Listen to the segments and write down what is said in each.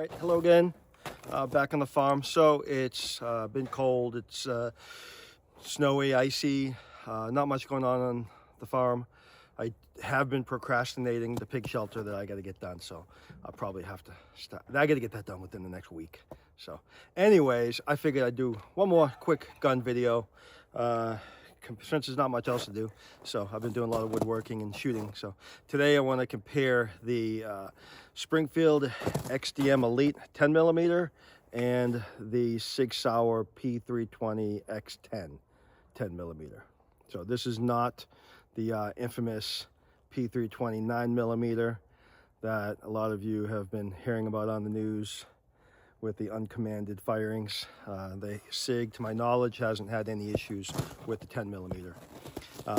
right, hello again. Back on the farm. So it's been cold, it's snowy, icy, not much going on the farm. I have been procrastinating the pig shelter that I got to get done, so I'll probably have to stop. I got to get that done within the next week. So anyways, I figured I'd do one more quick gun video since there's not much else to do. So I've been doing a lot of woodworking and shooting. So today I want to compare the Springfield XDM Elite 10mm and the Sig Sauer P320 XTEN 10mm. So this is not the infamous P320 9mm that a lot of you have been hearing about on the news with the uncommanded firings. The Sig, to my knowledge, hasn't had any issues with the 10mm.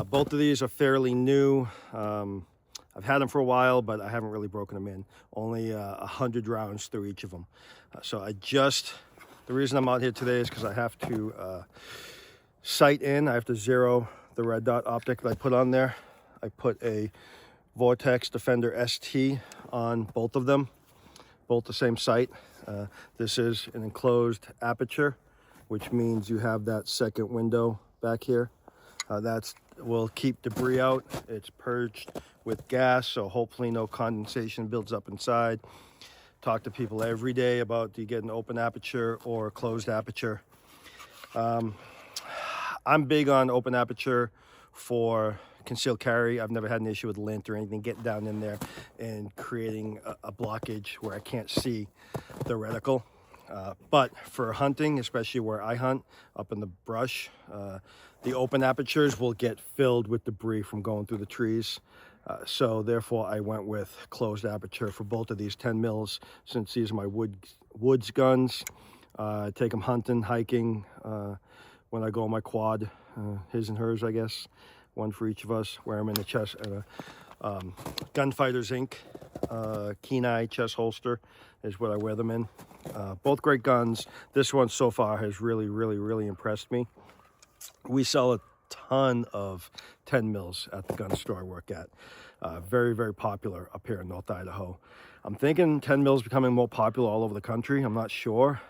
Both of these are fairly new. I've had them for a while, but I haven't really broken them in. Only 100 rounds through each of them. The reason I'm out here today is because I have to sight in. I have to zero the red dot optic that I put on there. I put a Vortex Defender ST on both of them, both the same sight. This is an enclosed aperture, which means you have that second window back here. That will keep debris out. It's purged with gas, so hopefully no condensation builds up inside. Talk to people every day about, do you get an open aperture or a closed aperture? I'm big on open aperture for concealed carry. I've never had an issue with lint or anything getting down in there and creating a blockage where I can't see the reticle. But for hunting, especially where I hunt up in the brush, the open apertures will get filled with debris from going through the trees. So therefore I went with closed aperture for both of these 10 mils, since these are my woods guns. I take them hunting, hiking, when I go on my quad, his and hers, I guess. One for each of us. Wear them in the chest, Gunfighters Inc. Kenai chest holster is what I wear them in. Both great guns. This one so far has really impressed me. We sell a ton of 10 mils at the gun store I work at. Very popular up here in North Idaho. I'm thinking 10 mils becoming more popular all over the country. I'm not sure.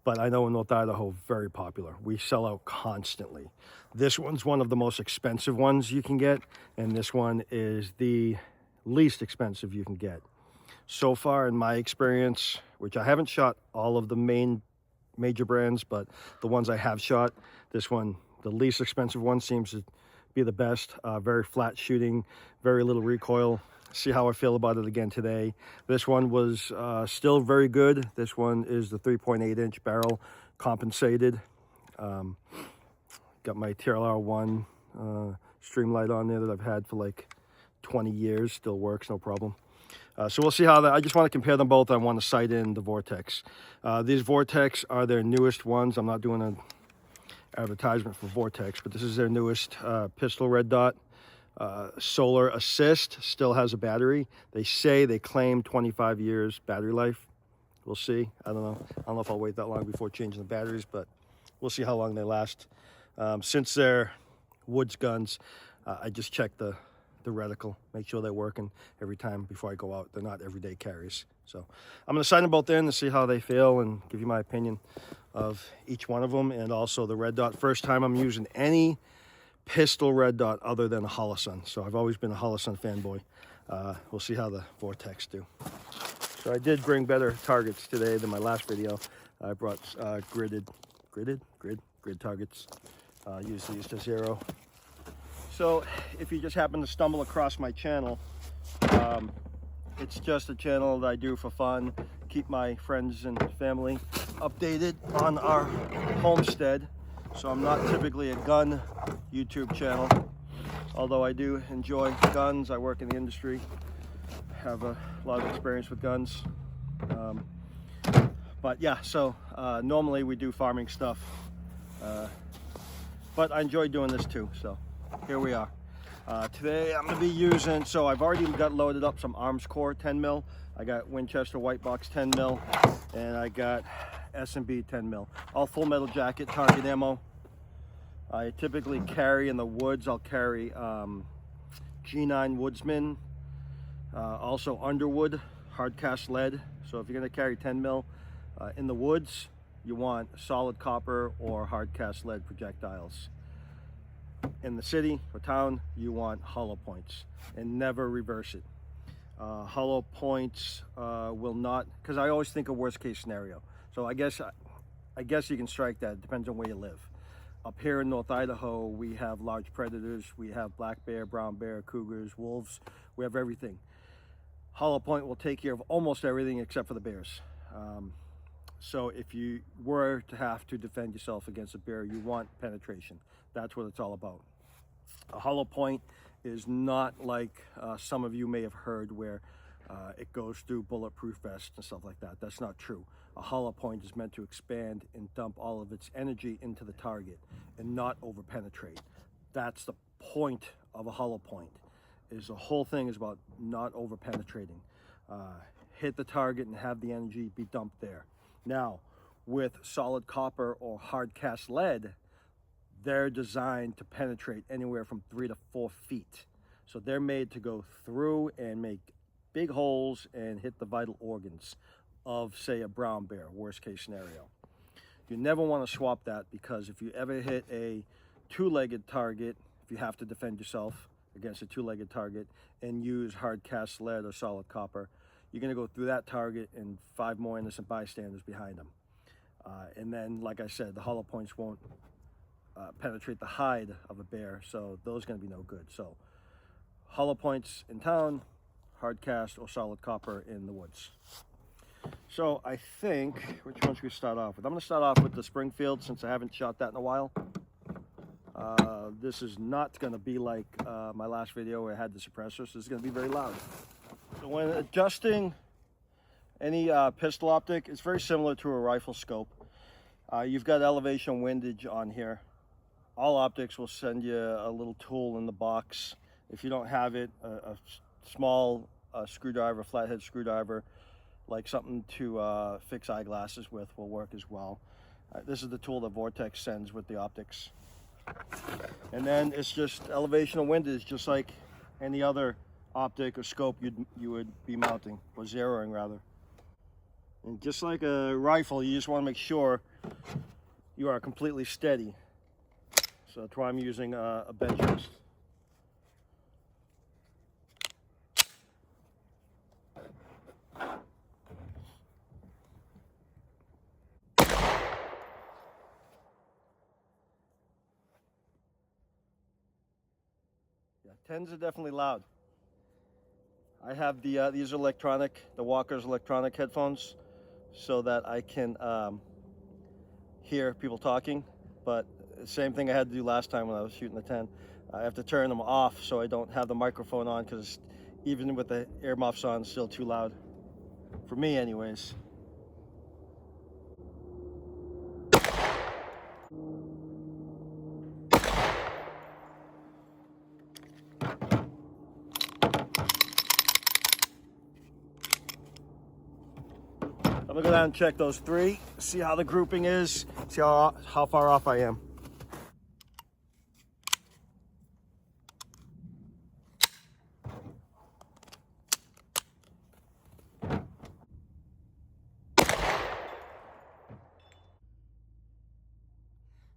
But I know in North Idaho, very popular. We sell out constantly. This one's one of the most expensive ones you can get, and this one is the least expensive you can get. So far, in my experience, which I haven't shot all of the major brands, but the ones I have shot, this one, the least expensive one, seems to be the best. Very flat shooting, very little recoil. See how I feel about it again today. This one was still very good. This one is the 3.8-inch barrel compensated. Got my TRL-1 Streamlight on there that I've had for like 20 years. Still works, no problem. So we'll see how that. I just want to compare them both. I want to sight in the Vortex. These Vortex are their newest ones. I'm not doing an advertisement for Vortex, but this is their newest pistol red dot. Solar assist, still has a battery. They claim 25 years battery life. We'll see. I don't know if I'll wait that long before changing the batteries, but we'll see how long they last. Since they're woods guns, I just check the reticle, make sure they're working every time before I go out. They're not everyday carries. So I'm going to sight them both in to see how they feel and give you my opinion of each one of them, and also the red dot. First time I'm using any pistol red dot other than a Holosun. So I've always been a Holosun fanboy. We'll see how the Vortex do. So I did bring better targets today than my last video. I brought grid targets. Use these to zero. So if you just happen to stumble across my channel, it's just a channel that I do for fun, keep my friends and family updated on our homestead. So I'm not typically a gun YouTube channel, although I do enjoy guns. I work in the industry, have a lot of experience with guns. But yeah, so normally we do farming stuff, but I enjoy doing this too. So here we are. Today I'm going to be using, so I've already got loaded up some Armscore 10 mil. I got Winchester White Box 10 mil, and I got S&B 10 mil. All full metal jacket target ammo. I typically carry in the woods, I'll carry G9 Woodsman, also Underwood hard cast lead, So if you're going to carry 10 mil in the woods, you want solid copper or hard cast lead projectiles. In the city or town, you want hollow points, and never reverse it. Hollow points will not, because I always think of worst case scenario. So I guess you can strike that. It depends on where you live. Up here in North Idaho, we have large predators. We have black bear, brown bear, cougars, wolves. We have everything. Hollow point will take care of almost everything except for the bears. So if you were to have to defend yourself against a bear, you want penetration. That's what it's all about. A hollow point is not like some of you may have heard, where it goes through bulletproof vests and stuff like that. That's not true. A hollow point is meant to expand and dump all of its energy into the target and not over penetrate. That's the point of a hollow point. Is the whole thing is about not over penetrating. Hit the target and have the energy be dumped there. Now, with solid copper or hard cast lead, they're designed to penetrate anywhere from 3 to 4 feet. So they're made to go through and make big holes and hit the vital organs of, say, a brown bear, worst case scenario. You never want to swap that, because if you ever hit a two-legged target, if you have to defend yourself against a two-legged target and use hard cast lead or solid copper, you're going to go through that target and 5 more innocent bystanders behind them. And then, like I said, the hollow points won't penetrate the hide of a bear, so those are going to be no good. So hollow points in town, hard cast or solid copper in the woods. So I think, which one should we start off with? I'm going to start off with the Springfield, since I haven't shot that in a while. This is not going to be like my last video where I had the suppressor, so this is going to be very loud. So when adjusting any pistol optic, it's very similar to a rifle scope. You've got elevation windage on here. All optics will send you a little tool in the box. If you don't have it, a small screwdriver, flathead screwdriver, like something to fix eyeglasses with, will work as well. This is the tool that Vortex sends with the optics. And then it's just elevation and windage, just like any other optic or scope you would be mounting, or zeroing rather. And just like a rifle, you just want to make sure you are completely steady. So that's why I'm using a bench rest. Yeah, 10s are definitely loud. I have these electronic, the Walker's electronic headphones, so that I can hear people talking. But same thing I had to do last time when I was shooting the 10. I have to turn them off so I don't have the microphone on, because even with the earmuffs on, it's still too loud. For me anyways. I'm gonna go down and check those 3, see how the grouping is, see how far off I am.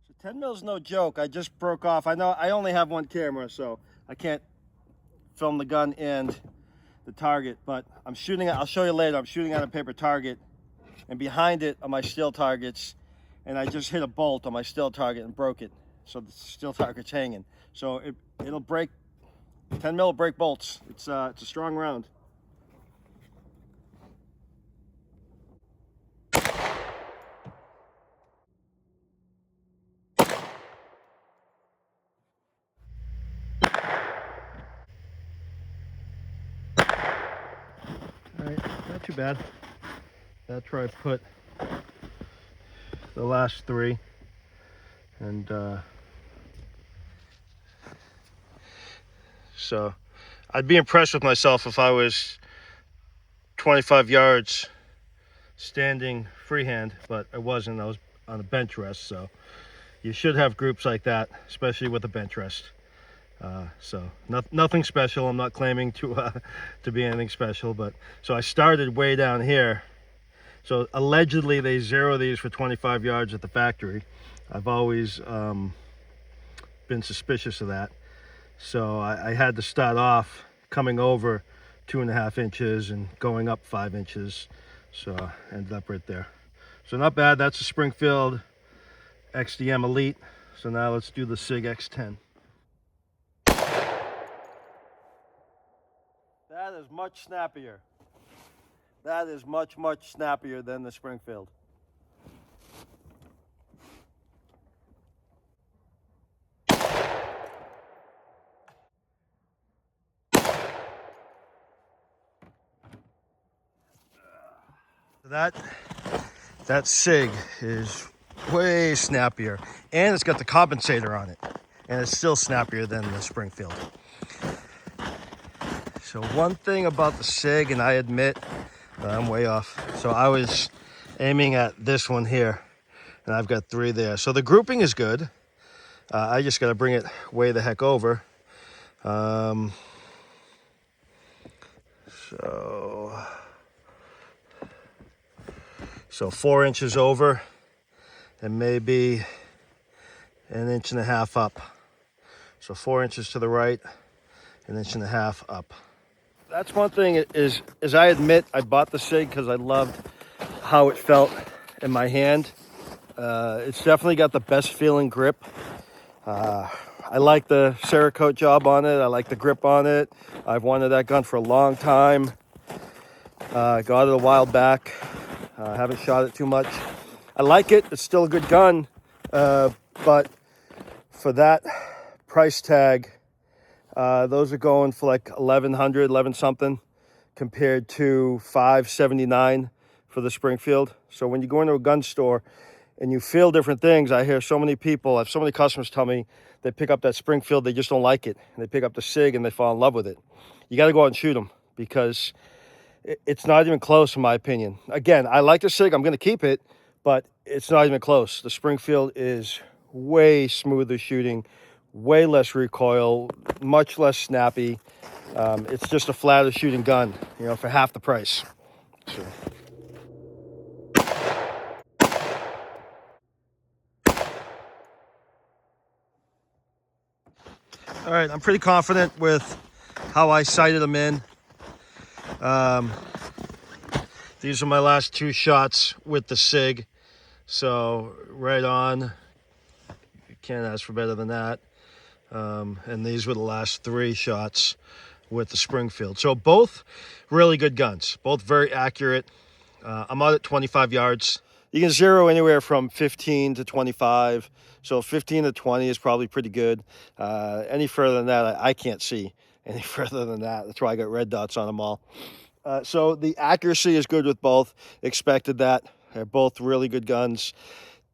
So 10 mil's no joke. I just broke off. I know I only have one camera, so I can't film the gun and the target, but I'm shooting at, I'll show you later, I'm shooting at a paper target, and behind it are my steel targets, and I just hit a bolt on my steel target and broke it. So the steel target's hanging. So it'll break, 10 mil will break bolts. It's a strong round. All right, not too bad. That's where I put the last 3, and so I'd be impressed with myself if I was 25 yards standing freehand, but I wasn't. I was on a bench rest, so you should have groups like that, especially with a bench rest. So nothing special. I'm not claiming to be anything special, but so I started way down here So allegedly they zero these for 25 yards at the factory. I've always been suspicious of that. So I had to start off coming over 2.5 inches and going up 5 inches. So I ended up right there. So not bad. That's a Springfield XDM Elite. So now let's do the Sig X10. That is much snappier. That is much, much snappier than the Springfield. That Sig is way snappier, and it's got the compensator on it, and it's still snappier than the Springfield. So one thing about the Sig, and I admit that I'm way off. So I was aiming at this one here, and I've got 3 there. So the grouping is good. I just got to bring it way the heck over. So 4 inches over, and maybe 1.5 inches up. So 4 inches to the right, 1.5 inches up. That's one thing is I admit I bought the Sig because I loved how it felt in my hand. It's definitely got the best feeling grip. I like the Cerakote job on it. I like the grip on it. I've wanted that gun for a long time. Got it a while back. Haven't shot it too much. I like it. It's still a good gun. But for that price tag, those are going for like 1,100, 11 something, compared to $579 for the Springfield. So when you go into a gun store and you feel different things, I hear so many people, I have so many customers tell me they pick up that Springfield, they just don't like it. And they pick up the Sig and they fall in love with it. You got to go out and shoot them, because it's not even close in my opinion. Again, I like the Sig, I'm going to keep it, but it's not even close. The Springfield is way smoother shooting, way less recoil, much less snappy. It's just a flatter shooting gun, you know, for half the price. So. All right, I'm pretty confident with how I sighted them in. These are my last 2 shots with the Sig. So right on, you can't ask for better than that. And these were the last 3 shots with the Springfield. So both really good guns, both very accurate. I'm out at 25 yards. You can zero anywhere from 15 to 25. So 15 to 20 is probably pretty good. Any further than that, I can't see any further than that. That's why I got red dots on them all. So the accuracy is good with both. Expected that. They're both really good guns.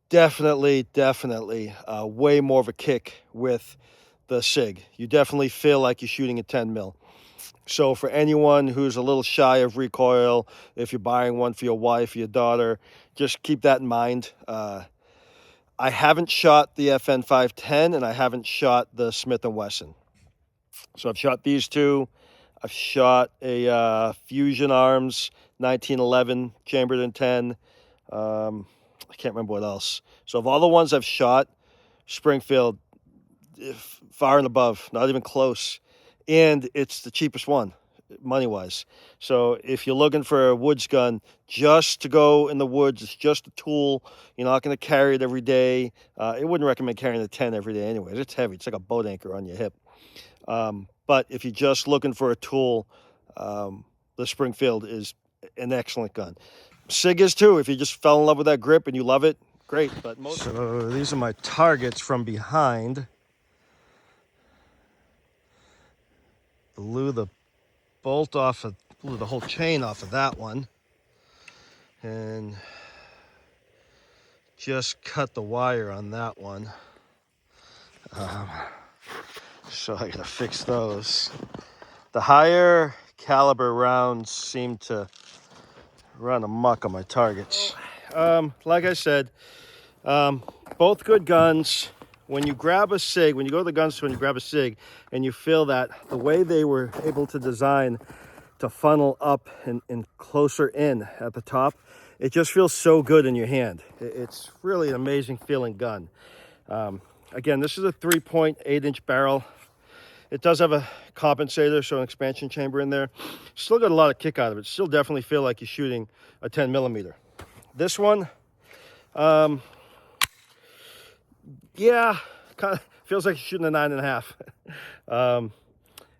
Definitely way more of a kick with the Sig. You definitely feel like you're shooting a 10 mil. So for anyone who's a little shy of recoil, if you're buying one for your wife, your daughter, just keep that in mind. I haven't shot the FN 510 and I haven't shot the Smith & Wesson. So I've shot these 2. I've shot a Fusion Arms 1911 chambered in 10. I can't remember what else. So of all the ones I've shot, Springfield, far and above, not even close. And it's the cheapest one, money-wise. So if you're looking for a woods gun just to go in the woods, it's just a tool. You're not going to carry it every day. I wouldn't recommend carrying the 10 every day anyways. It's heavy. It's like a boat anchor on your hip. But if you're just looking for a tool, the Springfield is an excellent gun. Sig is too. If you just fell in love with that grip and you love it, great. But so these are my targets from behind. Blew the bolt off of, blew the whole chain off of that one, and just cut the wire on that one. So I gotta fix those. The higher caliber rounds seem to run amok on my targets. Like I said, both good guns. When you grab a Sig, when you go to the gun store and you grab a Sig, and you feel that the way they were able to design to funnel up and closer in at the top, it just feels so good in your hand. It's really an amazing feeling gun. Again, this is a 3.8-inch barrel. It does have a compensator, so an expansion chamber in there. Still got a lot of kick out of it. Still definitely feel like you're shooting a 10 millimeter. This one, yeah, kind of feels like you're shooting a 9.5.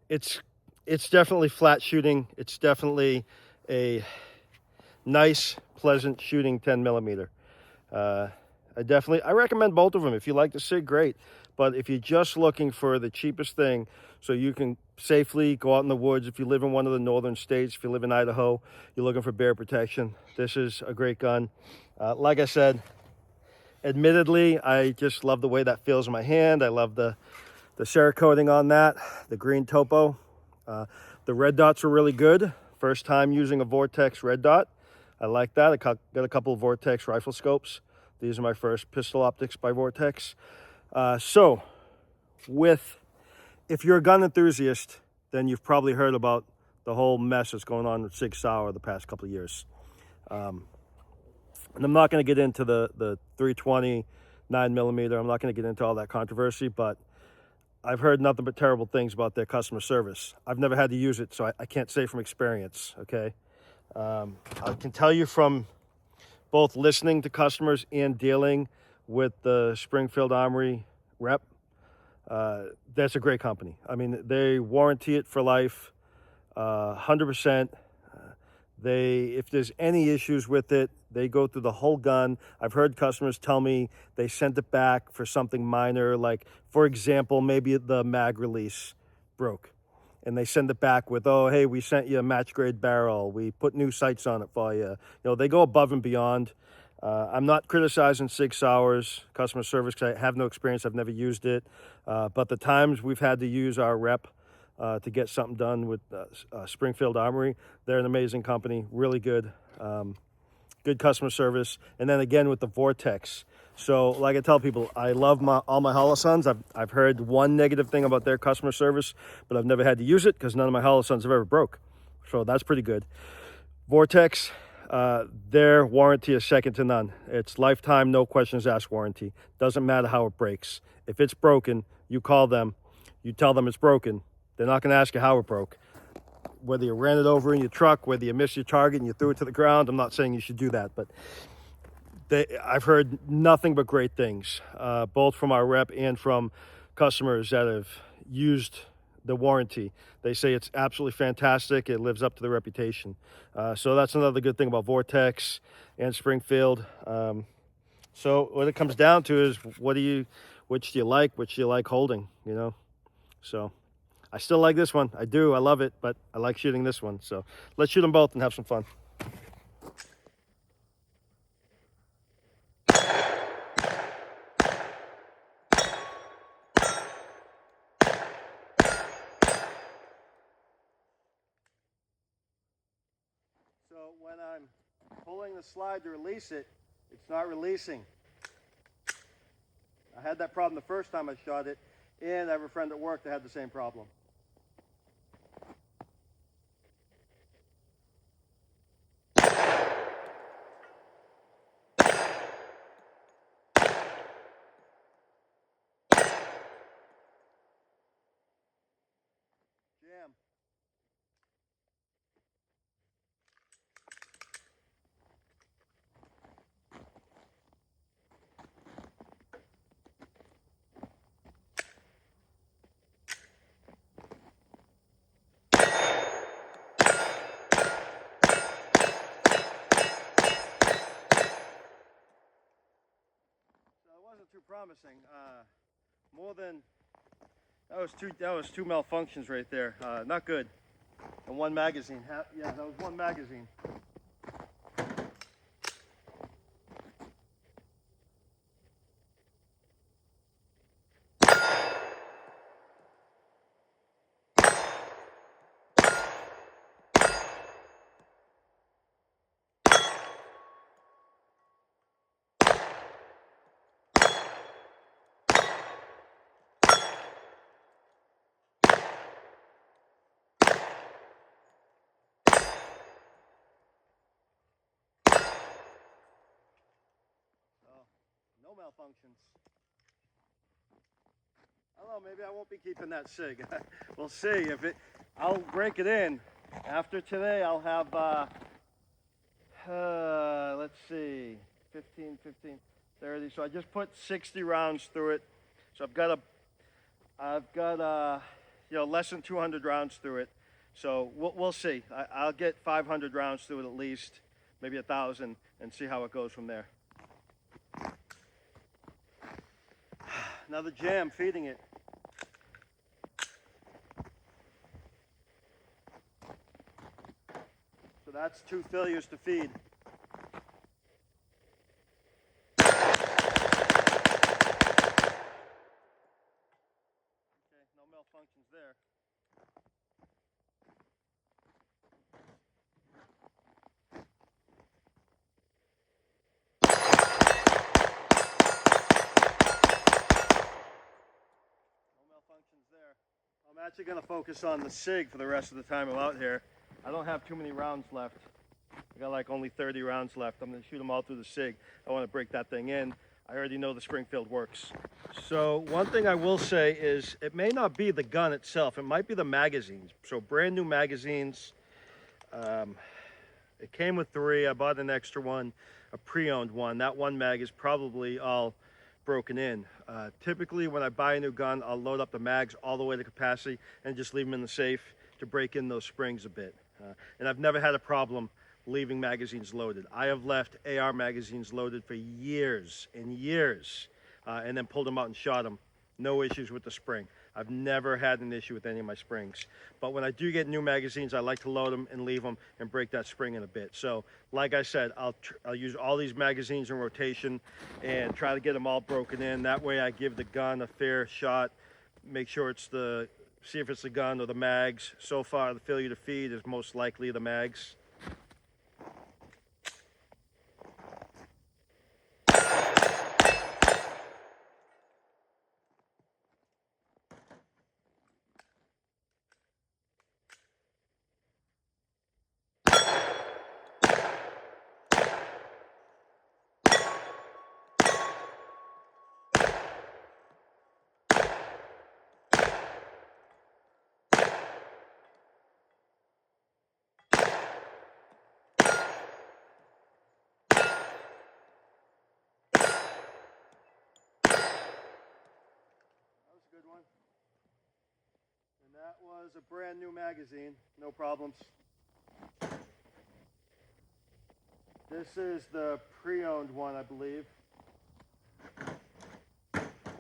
It's definitely flat shooting. It's definitely a nice, pleasant shooting 10 millimeter. I recommend both of them. If you like the Sig, great. But if you're just looking for the cheapest thing so you can safely go out in the woods, if you live in one of the northern states, if you live in Idaho, you're looking for bear protection, this is a great gun. Like I said, admittedly, I just love the way that feels in my hand. I love the Cerakoting on that, the green topo. The red dots are really good. First time using a Vortex red dot. I like that. I got a couple of Vortex rifle scopes. These are my first pistol optics by Vortex. So, if you're a gun enthusiast, then you've probably heard about the whole mess that's going on with Sig Sauer the past couple of years. And I'm not going to get into the 320 9mm. I'm not going to get into all that controversy, but I've heard nothing but terrible things about their customer service. I've never had to use it, so I can't say from experience, okay? I can tell you from both listening to customers and dealing with the Springfield Armory rep, that's a great company. I mean, they warranty it for life, 100%. If there's any issues with it, they go through the whole gun. I've heard customers tell me they sent it back for something minor, like, for example, maybe the mag release broke. And they send it back with, oh, hey, we sent you a match grade barrel. We put new sights on it for you. You know, they go above and beyond. I'm not criticizing Sig Sauer's customer service because I have no experience. I've never used it. But the times we've had to use our rep to get something done with Springfield Armory, they're an amazing company, really good. Good customer service. And then again with the Vortex. So like I tell people, I love all my Holosons. I've heard one negative thing about their customer service, but I've never had to use it because none of my Holosons have ever broke. So that's pretty good. Vortex, their warranty is second to none. It's lifetime, no questions asked warranty. Doesn't matter how it breaks. If it's broken, you call them, you tell them it's broken. They're not going to ask you how it broke. Whether you ran it over in your truck, whether you missed your target and you threw it to the ground, I'm not saying you should do that, but I've heard nothing but great things, both from our rep and from customers that have used the warranty. They say it's absolutely fantastic. It lives up to the reputation. So that's another good thing about Vortex and Springfield. So what it comes down to is which do you like holding, you know? So I still like this one. I do. I love it, but I like shooting this one. So let's shoot them both and have some fun. So when I'm pulling the slide to release it, it's not releasing. I had that problem the first time I shot it, and I have a friend at work that had the same problem. Jam. Wasn't too promising. That was two malfunctions right there. Not good. And one magazine. Yeah, that was one magazine. No malfunctions. I don't know, maybe I won't be keeping that Sig. We'll see. If it, I'll break it in. After today, I'll have, let's see, 15, 30. So I just put 60 rounds through it. So I've got you know, less than 200 rounds through it. So we'll see. I'll get 500 rounds through it at least, maybe 1,000, and see how it goes from there. Another jam feeding it. So that's 2 failures to feed. Okay, no malfunctions there. There. I'm actually going to focus on the Sig for the rest of the time I'm out here. I don't have too many rounds left. I got like only 30 rounds left. I'm going to shoot them all through the Sig. I want to break that thing in. I already know the Springfield works. So one thing I will say is it may not be the gun itself. It might be the magazines. So brand new magazines. It came with 3. I bought an extra one, a pre-owned one. That one mag is probably all broken in. Typically when I buy a new gun, I'll load up the mags all the way to capacity and just leave them in the safe to break in those springs a bit. And I've never had a problem leaving magazines loaded. I have left AR magazines loaded for years and years and then pulled them out and shot them. No issues with the spring. I've never had an issue with any of my springs. But when I do get new magazines, I like to load them and leave them and break that spring in a bit. So like I said, I'll use all these magazines in rotation and try to get them all broken in. That way I give the gun a fair shot, make sure it's see if it's the gun or the mags. So far the failure to feed is most likely the mags. Good one. And that was a brand new magazine, no problems. This is the pre-owned one, I believe.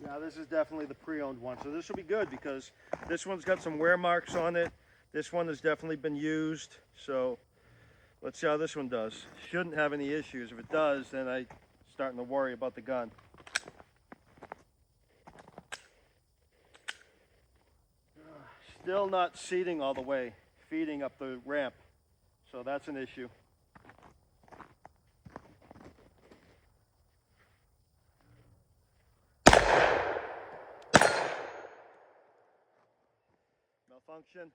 Yeah, this is definitely the pre-owned one. So this will be good because this one's got some wear marks on it. This one has definitely been used. So let's see how this one does. Shouldn't have any issues. If it does, then I'm starting to worry about the gun. Still not seating all the way, feeding up the ramp. So that's an issue. Malfunction.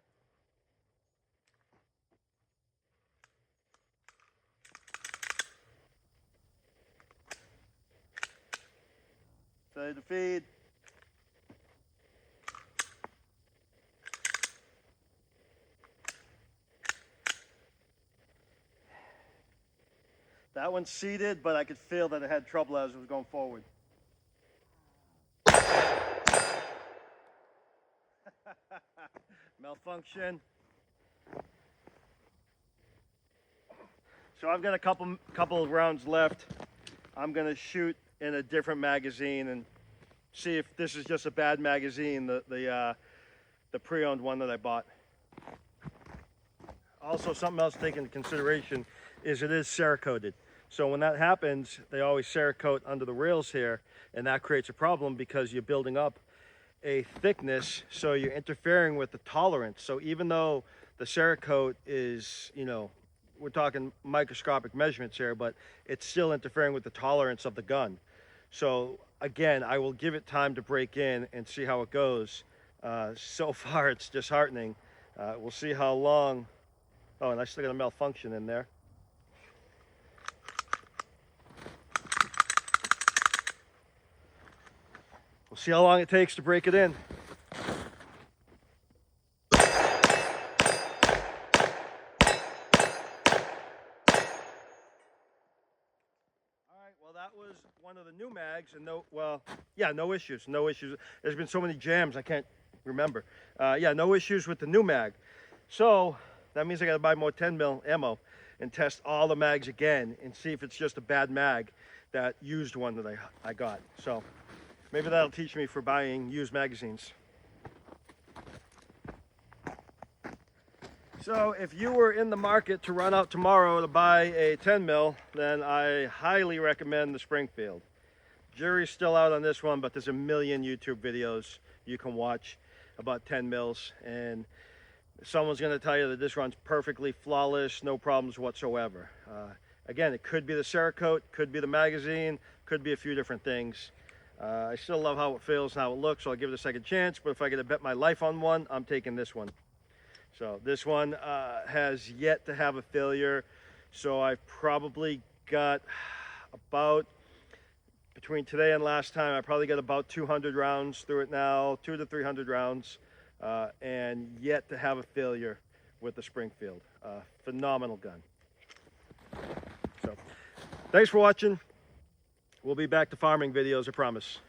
Failure to feed. That one's seated, but I could feel that it had trouble as it was going forward. Malfunction. So I've got a couple of rounds left. I'm gonna shoot in a different magazine and see if this is just a bad magazine, the pre-owned one that I bought. Also, something else to take into consideration is it is Cerakoted. So when that happens, they always Cerakote under the rails here, and that creates a problem because you're building up a thickness, so you're interfering with the tolerance. So even though the Cerakote is, you know, we're talking microscopic measurements here, but it's still interfering with the tolerance of the gun. So again, I will give it time to break in and see how it goes. So far, it's disheartening. We'll see how long. Oh, and I still got a malfunction in there. We'll see how long it takes to break it in. Well, that was one of the new mags, and no issues. There's been so many jams, I can't remember. Yeah, no issues with the new mag. So that means I got to buy more 10 mil ammo and test all the mags again and see if it's just a bad mag, that used one that I got. So maybe that'll teach me for buying used magazines. So if you were in the market to run out tomorrow to buy a 10 mil, then I highly recommend the Springfield. Jury's still out on this one, but there's a million YouTube videos you can watch about 10 mils, and someone's going to tell you that this runs perfectly flawless, no problems whatsoever. Again, it could be the Cerakote, could be the magazine, could be a few different things. I still love how it feels and how it looks, so I'll give it a second chance, but if I get to bet my life on one, I'm taking this one. So this one has yet to have a failure. So I've probably got about, between today and last time, I probably got about 200 rounds through it now, 200 to 300 rounds, and yet to have a failure with the Springfield. Phenomenal gun. So thanks for watching. We'll be back to farming videos, I promise.